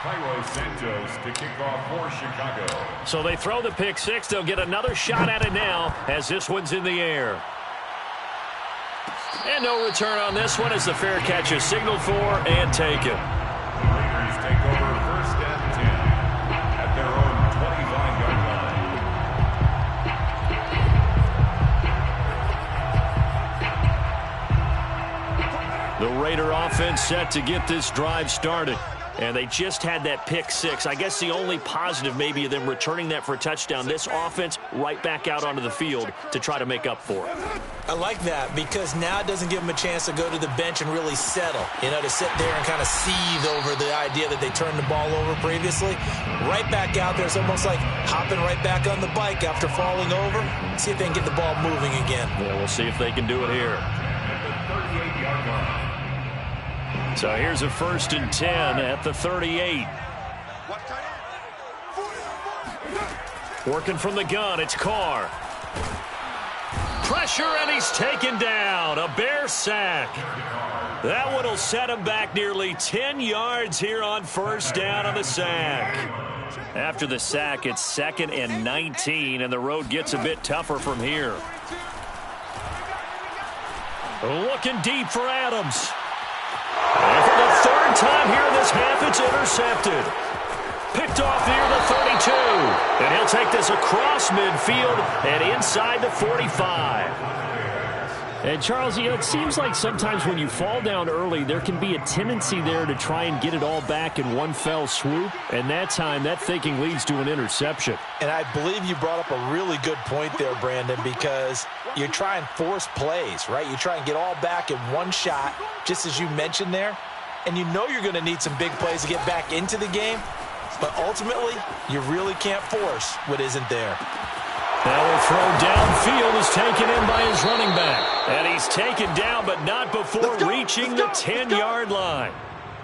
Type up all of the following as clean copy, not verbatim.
Cairo Santos to kick off for Chicago. So they throw the pick six. They'll get another shot at it now as this one's in the air. And no return on this one as the fair catch is signaled for and taken. The Raiders take over first and 10 at their own 25-yard line. The Raider offense set to get this drive started. And they just had that pick six. I guess the only positive maybe of them returning that for a touchdown. This offense right back out onto the field to try to make up for it. I like that because now it doesn't give them a chance to go to the bench and really settle. You know, to sit there and kind of seethe over the idea that they turned the ball over previously. Right back out there. It's almost like hopping right back on the bike after falling over. See if they can get the ball moving again. Yeah, we'll see if they can do it here. At the 38-yard line. So here's a 1st and 10 at the 38. Working from the gun, it's Carr. Pressure, and he's taken down. A Bear sack. That one will set him back nearly 10 yards here on 1st down on the sack. After the sack, it's 2nd and 19, and the road gets a bit tougher from here. Looking deep for Adams. And for the 3rd time here in this half, it's intercepted. Picked off near the 32. And he'll take this across midfield and inside the 45. And Charles, you know, it seems like sometimes when you fall down early, there can be a tendency there to try and get it all back in one fell swoop. And that time, that thinking leads to an interception. And I believe you brought up a really good point there, Brandon, because you try and force plays, right? You try and get all back in one shot, just as you mentioned there. And you know you're going to need some big plays to get back into the game. But ultimately, you really can't force what isn't there. Now a throw downfield is taken in by his running back. And he's taken down, but not before reaching the 10-yard line.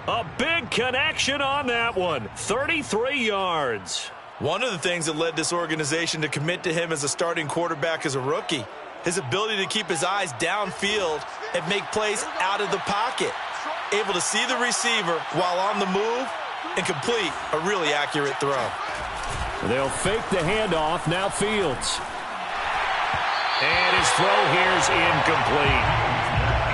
A big connection on that one. 33 yards. One of the things that led this organization to commit to him as a starting quarterback as a rookie, his ability to keep his eyes downfield and make plays out of the pocket. Able to see the receiver while on the move and complete a really accurate throw. They'll fake the handoff. Now Fields. And his throw here's incomplete.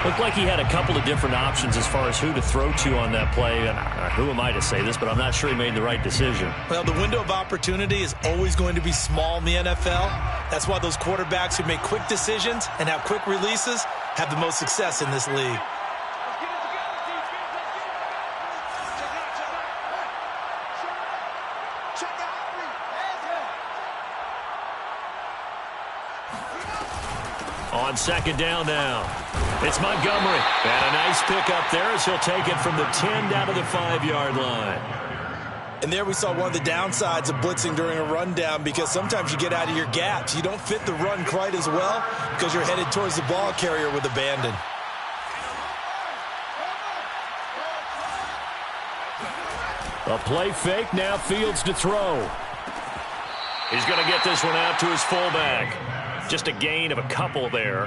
Looked like he had a couple of different options as far as who to throw to on that play. And who am I to say this, but I'm not sure he made the right decision. Well, the window of opportunity is always going to be small in the NFL. That's why those quarterbacks who make quick decisions and have quick releases have the most success in this league. On 2nd down now. It's Montgomery. And a nice pickup there as he'll take it from the 10 down to the 5-yard line. And there we saw one of the downsides of blitzing during a rundown because sometimes you get out of your gaps. You don't fit the run quite as well because you're headed towards the ball carrier with abandon. A play fake. Now Fields to throw. He's going to get this one out to his fullback. Just a gain of a couple there.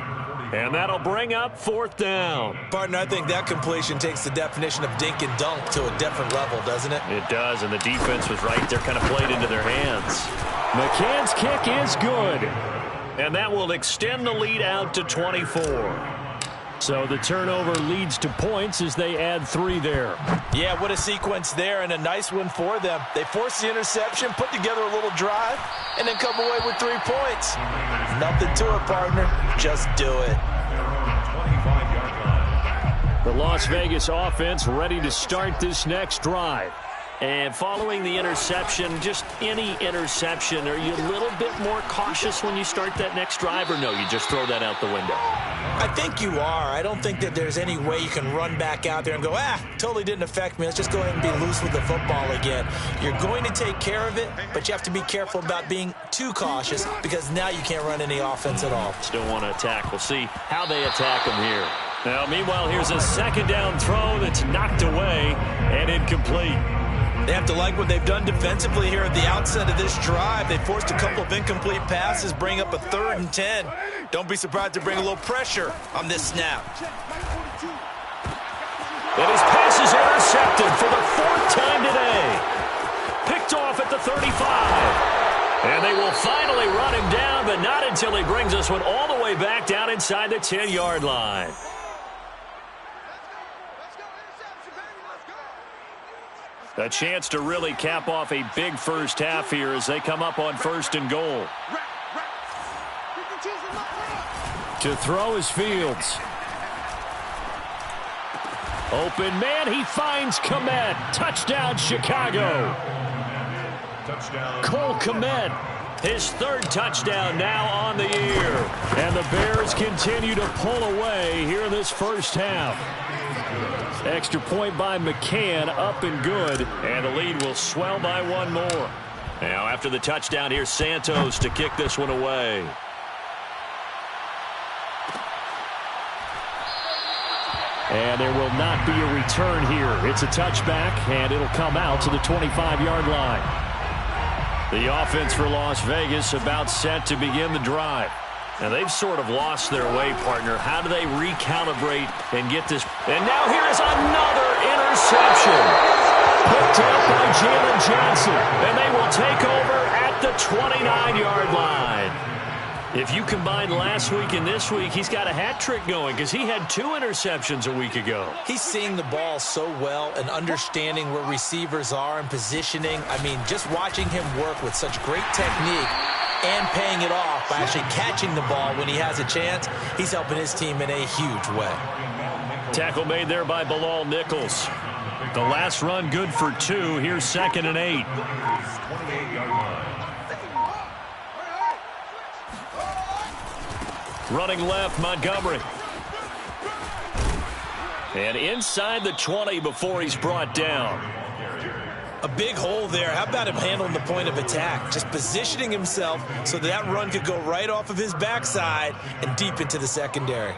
And that'll bring up 4th down. Partner, I think that completion takes the definition of dink and dunk to a different level, doesn't it? It does, and the defense was right there, kind of played into their hands. McCann's kick is good. And that will extend the lead out to 24. So the turnover leads to points as they add 3 there. Yeah, what a sequence there, and a nice one for them. They forced the interception, put together a little drive, and then come away with 3 points. Nothing to it, partner. Just do it. The Las Vegas offense ready to start this next drive. And following the interception, just any interception, are you a little bit more cautious when you start that next drive, or no, you just throw that out the window? I think you are. I don't think that there's any way you can run back out there and go, totally didn't affect me. Let's just go ahead and be loose with the football again. You're going to take care of it, but you have to be careful about being too cautious because now you can't run any offense at all. Still want to attack. We'll see how they attack them here. Now, meanwhile, here's a 2nd down throw that's knocked away and incomplete. They have to like what they've done defensively here at the outset of this drive. They forced a couple of incomplete passes, bring up a 3rd and 10. Don't be surprised to bring a little pressure on this snap. And his pass is intercepted for the 4th time today. but not until he brings us one all the way back down inside the 10-yard line. A chance to really cap off a big first half here as they come up on 1st and goal. To throw is Fields. Open man, he finds Kmet. Touchdown, Chicago. Touchdown. Cole Kmet, his 3rd touchdown now on the year. And the Bears continue to pull away here in this first half. Extra point by McCann, up and good. And the lead will swell by 1 more. Now after the touchdown, here's Santos to kick this one away. And there will not be a return here. It's a touchback, and it'll come out to the 25-yard line. The offense for Las Vegas about set to begin the drive. Now, they've sort of lost their way, partner. How do they recalibrate and get this? And now here is another interception. Picked up by Jalen Johnson. And they will take over at the 29-yard line. If you combine last week and this week, he's got a hat trick going because he had 2 interceptions a week ago. He's seeing the ball so well and understanding where receivers are and positioning. I mean, just watching him work with such great technique and paying it off by actually catching the ball when he has a chance, he's helping his team in a huge way. Tackle made there by Bilal Nichols. The last run good for 2. Here's 2nd and 8. 28-yard line. Running left, Montgomery. And inside the 20 before he's brought down. A big hole there. How about him handling the point of attack? Just positioning himself so that run could go right off of his backside and deep into the secondary.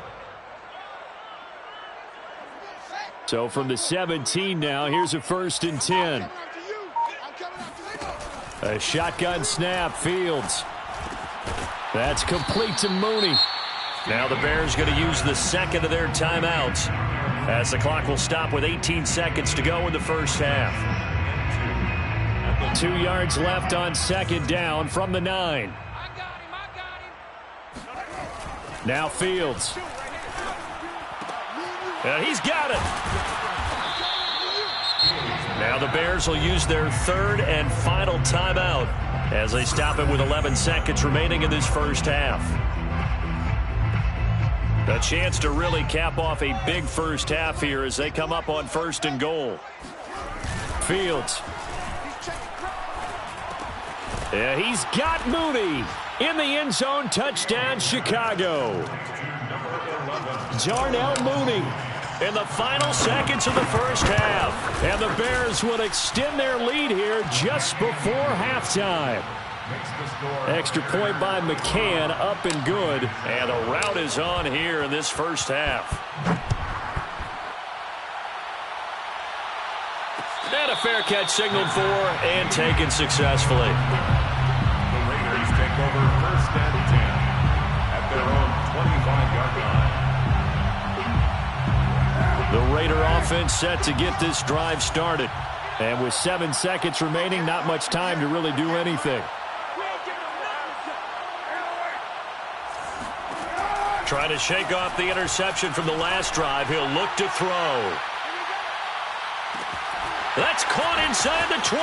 So from the 17 now, here's a 1st and 10. A shotgun snap, Fields. That's complete to Mooney. Now the Bears going to use the 2nd of their timeouts as the clock will stop with 18 seconds to go in the first half. 2 yards left on 2nd down from the 9. Now Fields. And he's got it. Now the Bears will use their 3rd and final timeout as they stop it with 11 seconds remaining in this first half. A chance to really cap off a big first half here as they come up on 1st and goal. Fields. Yeah, he's got Mooney in the end zone. Touchdown, Chicago. Darnell Mooney in the final seconds of the first half. And the Bears will extend their lead here just before halftime. Extra point by McCann, up and good. And the route is on here in this first half. And a fair catch signaled for and taken successfully. The Raiders take over 1st and 10 at their own 25-yard line. The Raider offense set to get this drive started. And with 7 seconds remaining, not much time to really do anything. Trying to shake off the interception from the last drive. He'll look to throw. That's caught inside the 20.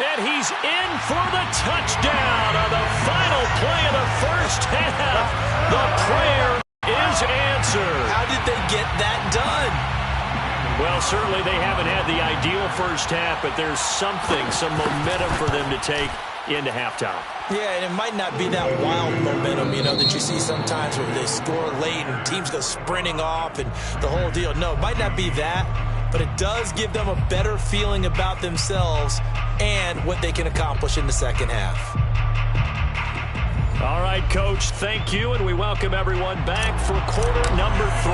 And he's in for the touchdown on the final play of the first half. The prayer is answered. How did they get that done? Well, certainly they haven't had the ideal first half, but there's something, some momentum for them to take into halftime. Yeah, and it might not be that wild momentum, that you see sometimes where they score late and teams go sprinting off and the whole deal. No, it might not be that, but it does give them a better feeling about themselves and what they can accomplish in the second half. All right, Coach, thank you, and we welcome everyone back for quarter number 3.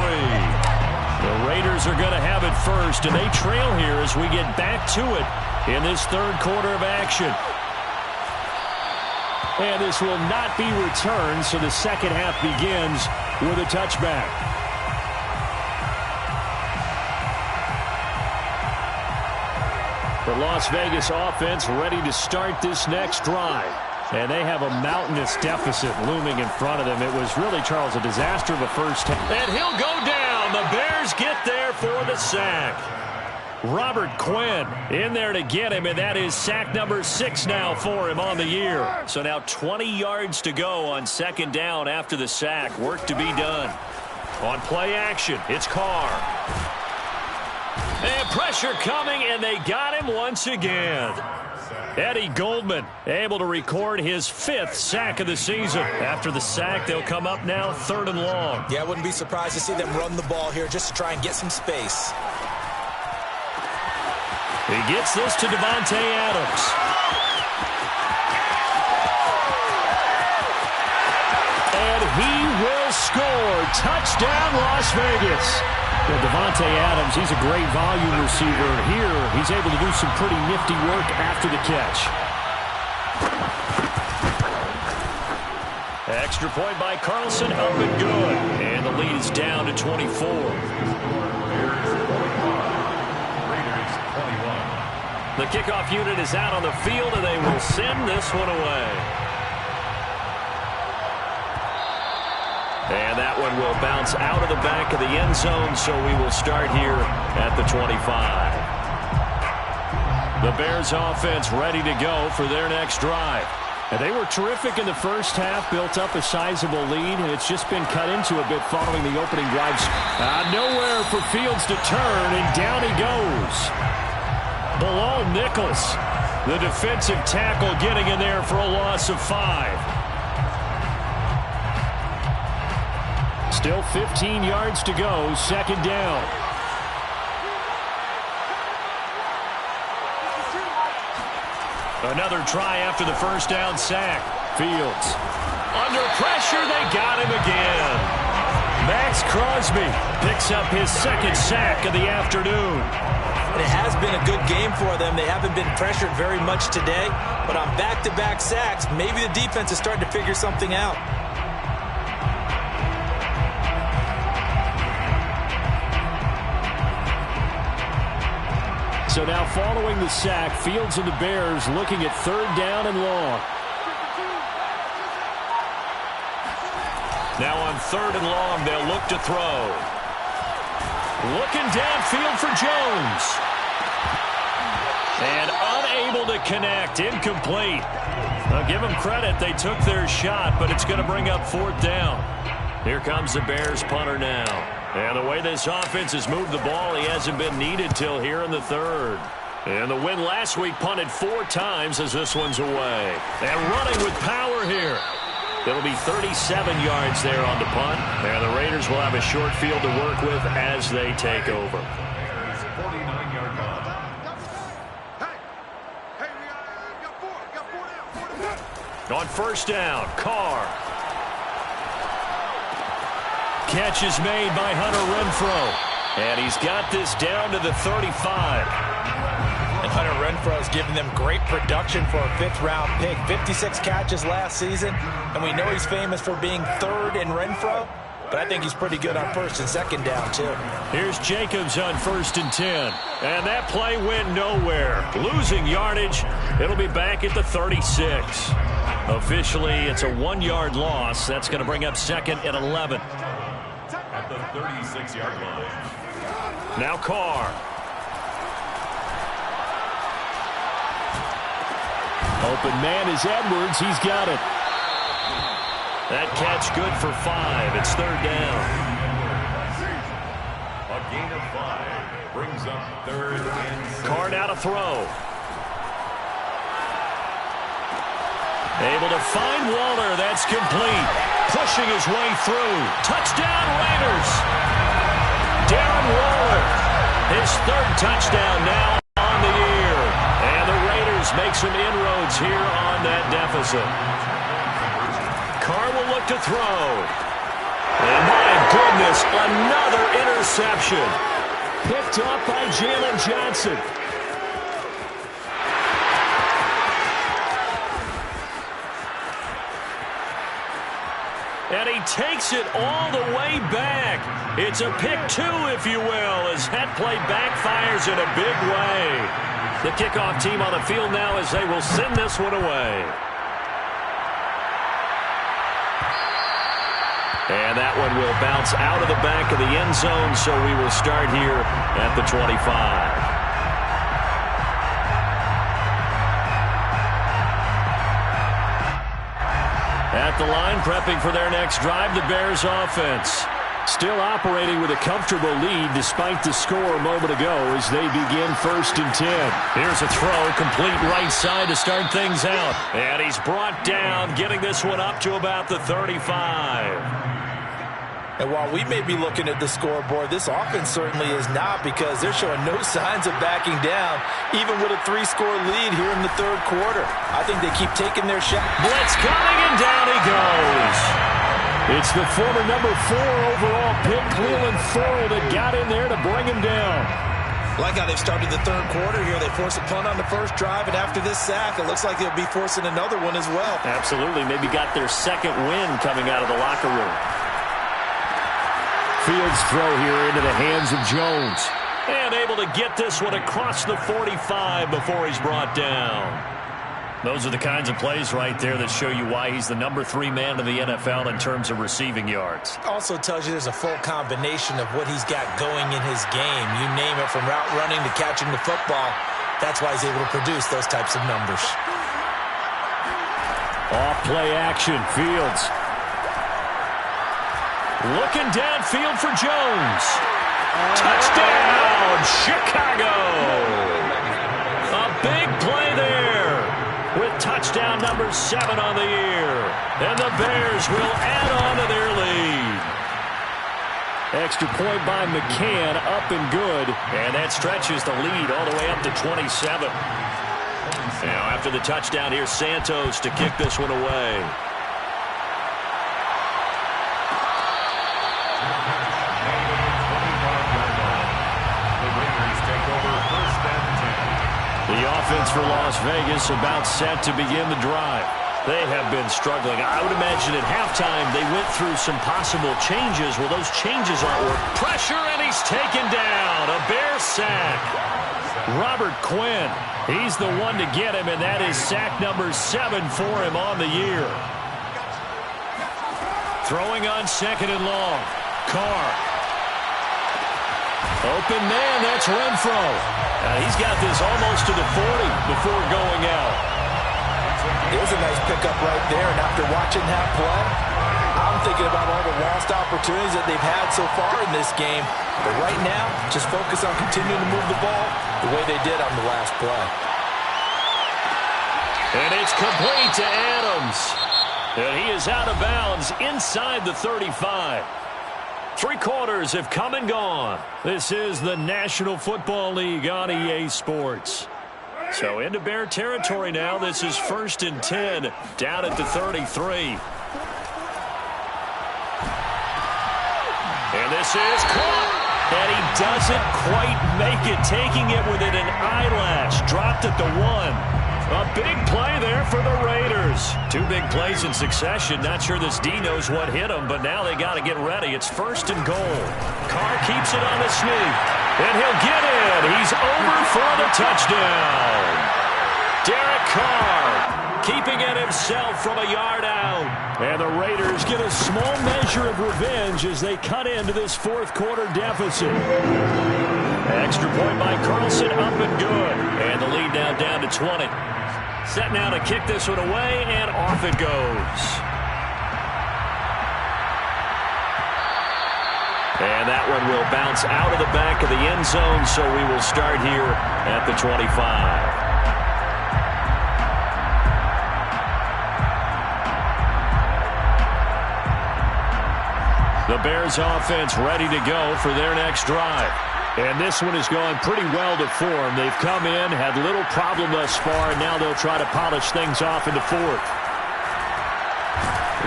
The Raiders are going to have it first, and they trail here as we get back to it in this 3rd quarter of action. And this will not be returned, so the second half begins with a touchback. The Las Vegas offense ready to start this next drive. And they have a mountainous deficit looming in front of them. It was really, Charles, a disaster of a first half. And he'll go down. The Bears get there for the sack. Robert Quinn in there to get him, and that is sack number 6 now for him on the year. So now 20 yards to go on second down after the sack. Work to be done. On play action, it's Carr. And pressure coming, and they got him once again. Eddie Goldman able to record his 5th sack of the season. After the sack, they'll come up now 3rd and long. Yeah, I wouldn't be surprised to see them run the ball here just to try and get some space. He gets this to Davante Adams. And he will score. Touchdown, Las Vegas. Well, Davante Adams, he's a great volume receiver. Here, he's able to do some pretty nifty work after the catch. Extra point by Carlson, up and good. And the lead is down to 24. The kickoff unit is out on the field, and they will send this one away. And that one will bounce out of the back of the end zone, so we will start here at the 25. The Bears offense ready to go for their next drive. And they were terrific in the first half, built up a sizable lead, and it's just been cut into a bit following the opening drives. Nowhere for Fields to turn, and down he goes. Bilal Nichols, the defensive tackle, getting in there for a loss of 5. Still 15 yards to go, second down. Another try after the first down sack. Fields. Under pressure, they got him again. Max Crosby picks up his 2nd sack of the afternoon. It has been a good game for them. They haven't been pressured very much today, but on back-to-back sacks, maybe the defense is starting to figure something out. So now following the sack, Fields and the Bears looking at 3rd down and long. Now on 3rd and long, they'll look to throw. Looking downfield for Jones. And unable to connect. Incomplete. I'll give them credit. They took their shot, but it's going to bring up 4th down. Here comes the Bears punter now. And the way this offense has moved the ball, he hasn't been needed till here in the 3rd. And the win last week punted 4 times as this one's away. And running with power here. It'll be 37 yards there on the punt. And the Raiders will have a short field to work with as they take over. 49-yard line. On first down, Carr. Catch is made by Hunter Renfrow. And he's got this down to the 35. And Hunter Renfrow has given them great production for a 5th-round pick. 56 catches last season. And we know he's famous for being 3rd in Renfrow. But I think he's pretty good on 1st and 2nd down, too. Here's Jacobs on 1st and 10. And that play went nowhere. Losing yardage. It'll be back at the 36. Officially, it's a 1-yard loss. That's going to bring up 2nd and 11. At the 36-yard line. Now Carr. Open man is Edwards. He's got it. That catch good for 5. It's 3rd down. A gain of 5 brings up 3rd and 6. Carr now to throw. Able to find Waller. That's complete. Pushing his way through. Touchdown, Raiders. Darren Waller. His 3rd touchdown now on the year. And the Raiders make some inroads here on that deficit. Carr will look to throw. And my goodness, another interception. Picked up by Jalen Johnson. And he takes it all the way back. It's a pick 2, if you will, as that play backfires in a big way. The kickoff team on the field now as they will send this one away. And that one will bounce out of the back of the end zone, so we will start here at the 25. At the line, prepping for their next drive, the Bears offense. Still operating with a comfortable lead despite the score a moment ago as they begin 1st and 10. Here's a throw, complete right side to start things out. And he's brought down, getting this one up to about the 35. And while we may be looking at the scoreboard, this offense certainly is not, because they're showing no signs of backing down, even with a 3-score lead here in the 3rd quarter. I think they keep taking their shot. Blitz coming, and down he goes. It's the former number 4 overall pick, Cleveland Thorne, that got in there to bring him down. Like how they've started the 3rd quarter here. They force a punt on the first drive, and after this sack, it looks like they'll be forcing another one as well. Absolutely. Maybe got their 2nd win coming out of the locker room. Fields throw here into the hands of Jones. And able to get this one across the 45 before he's brought down. Those are the kinds of plays right there that show you why he's the number 3 man in the NFL in terms of receiving yards. Also tells you there's a full combination of what he's got going in his game. You name it, from route running to catching the football. That's why he's able to produce those types of numbers. Off play action, Fields. Looking downfield for Jones. Touchdown, Chicago! A big play there with touchdown number 7 on the year. And the Bears will add on to their lead. Extra point by McCann, up and good. And that stretches the lead all the way up to 27. Now after the touchdown, here's Santos to kick this one away. The offense for Las Vegas about set to begin the drive. They have been struggling. I would imagine at halftime they went through some possible changes. Well, those changes aren't working. Pressure, and he's taken down. A Bear sack. Robert Quinn, he's the one to get him, and that is sack number 7 for him on the year. Throwing on 2nd and long. Carr. Open man, that's Renfro. He's got this almost to the 40 before going out. It was a nice pickup right there, and after watching that play, I'm thinking about all the lost opportunities that they've had so far in this game. But right now, just focus on continuing to move the ball the way they did on the last play. And it's complete to Adams. And he is out of bounds inside the 35. 3 quarters have come and gone. This is the National Football League on EA Sports. So into Bear territory now. This is 1st and 10 down at the 33. And this is caught. And he doesn't quite make it, taking it within an eyelash. Dropped at the 1. A big play there for the Raiders. 2 big plays in succession. Not sure this D knows what hit him, but now they got to get ready. It's 1st and goal. Carr keeps it on the sneak. And he'll get it. He's over for the touchdown. Derek Carr keeping it himself from a yard out. And the Raiders get a small measure of revenge as they cut into this 4th quarter deficit. Extra point by Carlson, up and good. And the lead now down to 20. Set now to kick this one away, and off it goes. And that one will bounce out of the back of the end zone, so we will start here at the 25. The Bears offense ready to go for their next drive. And this one has gone pretty well to form. They've come in, had little problem thus far, and now they'll try to polish things off in the 4th.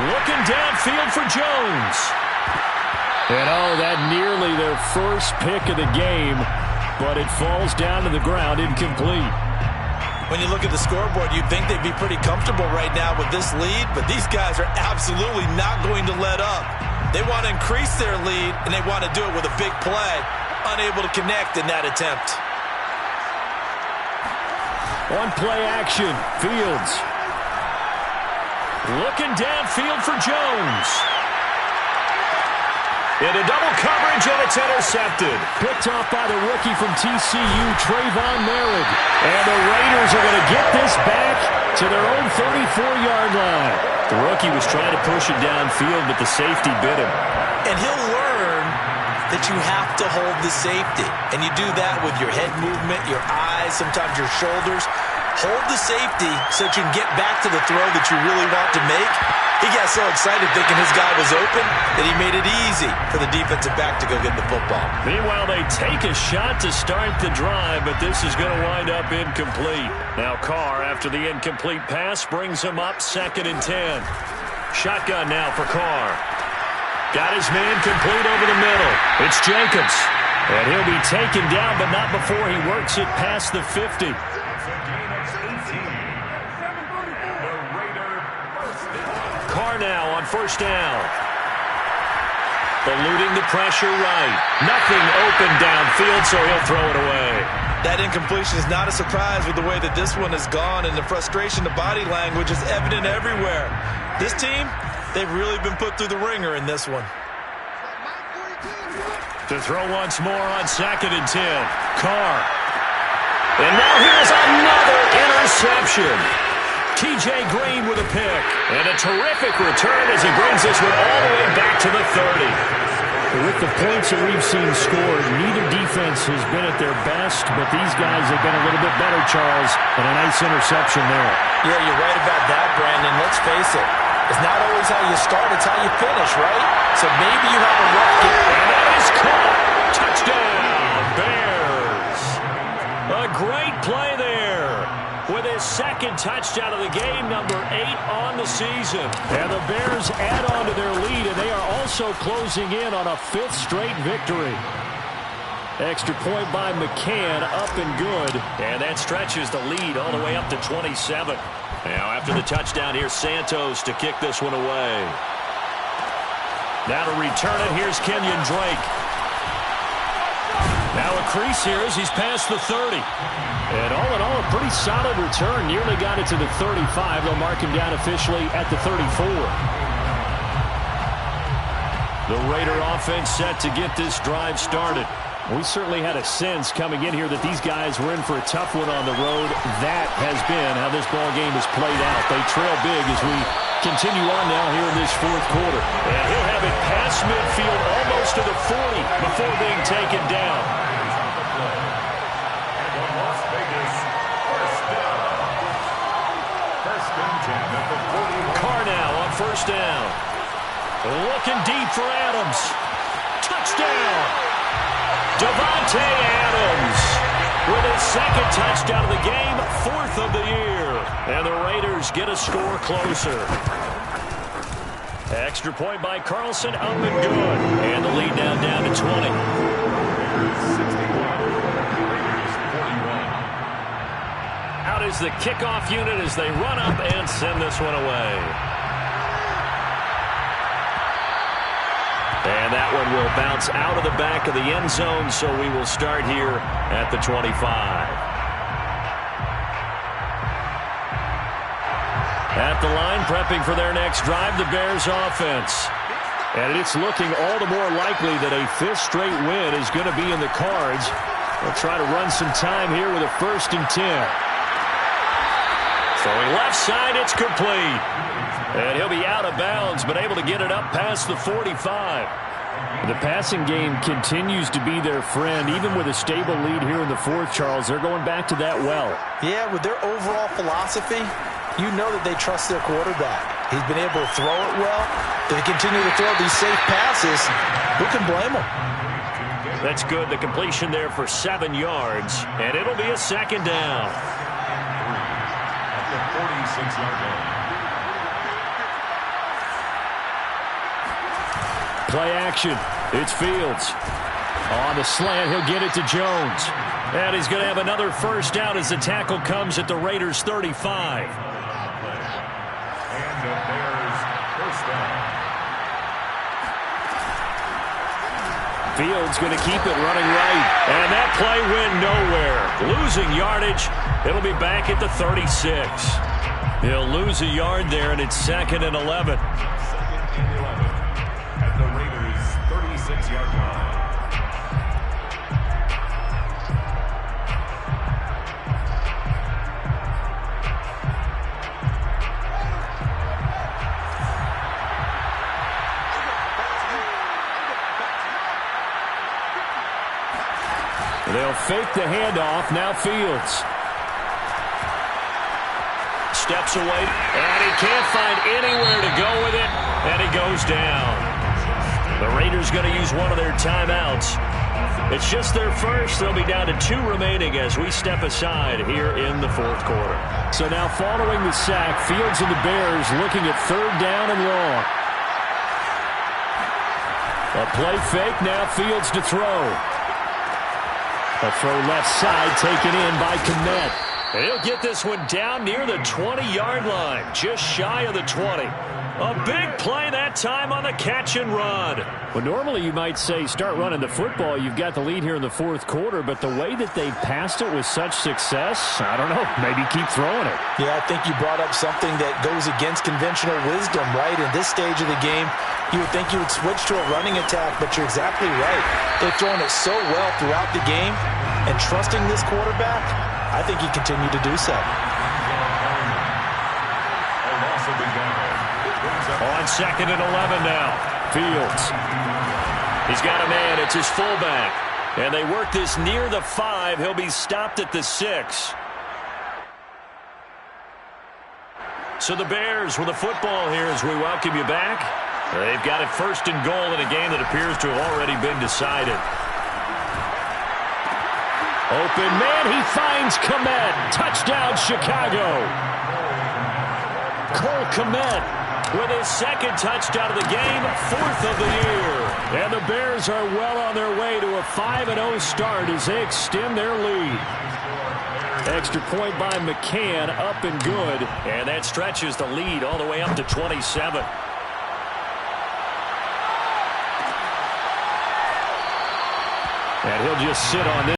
Looking downfield for Jones. And that nearly their first pick of the game, but it falls down to the ground incomplete. When you look at the scoreboard, you'd think they'd be pretty comfortable right now with this lead, but these guys are absolutely not going to let up. They want to increase their lead, and they want to do it with a big play. Unable to connect in that attempt. On play action, Fields. Looking downfield for Jones. Into double coverage, and it's intercepted. Picked off by the rookie from TCU, Trayvon Merritt. And the Raiders are going to get this back to their own 34-yard line. The rookie was trying to push it downfield, but the safety bit him. And he'll learn that you have to hold the safety. And you do that with your head movement, your eyes, sometimes your shoulders. Hold the safety so that you can get back to the throw that you really want to make. He got so excited thinking his guy was open that he made it easy for the defensive back to go get the football. Meanwhile, they take a shot to start the drive, but this is going to wind up incomplete. Now Carr, after the incomplete pass, brings him up 2nd and 10. Shotgun now for Carr. Got his man complete over the middle. It's Jacobs. And he'll be taken down, but not before he works it past the 50. Carr now on 1st down. Eluding the pressure right. Nothing open downfield, so he'll throw it away. That incompletion is not a surprise with the way that this one has gone, and the frustration, the body language is evident everywhere. This team, they've really been put through the ringer in this one. To throw once more on 2nd and 10. Carr. And now here's another interception. T.J. Green with a pick. And a terrific return as he brings this one all the way back to the 30. With the points that we've seen scored, neither defense has been at their best, but these guys have been a little bit better, Charles, and a nice interception there. Yeah, you're right about that, Brandon. Let's face it. It's not always how you start, it's how you finish, right? So maybe you have a rough game. And that is caught. Touchdown, Bears. A great play there. With his 2nd touchdown of the game, number 8 on the season. And the Bears add on to their lead, and they are also closing in on a 5th straight victory. Extra point by McCann, up and good. And that stretches the lead all the way up to 27. Now after the touchdown, here's Santos to kick this one away. Now to return it, here's Kenyon Drake. Now a crease here as he's past the 30. And all in all, a pretty solid return. Nearly got it to the 35. They'll mark him down officially at the 34. The Raider offense set to get this drive started. We certainly had a sense coming in here that these guys were in for a tough one on the road. That has been how this ball game has played out. They trail big as we continue on now here in this 4th quarter. And he'll have it past midfield almost to the 40 before being taken down. Carr now on 1st down. Looking deep for Adams. Touchdown! Davante Adams with his 2nd touchdown of the game, 4th of the year. And the Raiders get a score closer. Extra point by Carlson, up and good. And the lead now down to 20. Out is the kickoff unit as they run up and send this one away. And that one will bounce out of the back of the end zone, so we will start here at the 25. At the line, prepping for their next drive, the Bears offense. And it's looking all the more likely that a 5th straight win is going to be in the cards. They'll try to run some time here with a 1st and 10. Throwing left side, it's complete. And he'll be out of bounds, but able to get it up past the 45. The passing game continues to be their friend. Even with a stable lead here in the 4th, Charles, they're going back to that well. Yeah, with their overall philosophy, you know that they trust their quarterback. He's been able to throw it well. They continue to throw these safe passes. Who can blame them? That's good. The completion there for 7 yards, and it'll be a 2nd down. At the 46-yard line. Play action. It's Fields. On the slant, he'll get it to Jones. And he's going to have another 1st down as the tackle comes at the Raiders' 35. And the Bears' 1st down. Fields going to keep it running right. And that play went nowhere. Losing yardage. It'll be back at the 36. He'll lose a yard there, and it's 2nd and 11. 2nd and 11. At the Raiders' They'll fake the handoff. Now Fields. Steps away, and he can't find anywhere to go with it, and he goes down. The Raiders going to use one of their timeouts. It's just their first. They'll be down to 2 remaining as we step aside here in the fourth quarter. So now following the sack, Fields and the Bears looking at 3rd down and long. A play fake, now Fields to throw. A throw left side taken in by Kmet. And he'll get this one down near the 20-yard line, just shy of the 20. A big play that time on the catch and run. Well, normally you might say start running the football. You've got the lead here in the fourth quarter, but the way that they passed it with such success, I don't know, maybe keep throwing it. Yeah, I think you brought up something that goes against conventional wisdom, right? In this stage of the game, you would think you would switch to a running attack, but you're exactly right. They've thrown it so well throughout the game, and trusting this quarterback, I think he continued to do so. On 2nd and 11 now. Fields. He's got a man. It's his fullback. And they work this near the 5. He'll be stopped at the 6. So the Bears with the football here as we welcome you back. They've got it 1st and goal in a game that appears to have already been decided. Open man. He finds Kmet. Touchdown, Chicago. Cole Kmet with his 2nd touchdown of the game, 4th of the year. And the Bears are well on their way to a 5-0 start as they extend their lead. Extra point by McCann, up and good. And that stretches the lead all the way up to 27. And he'll just sit on this.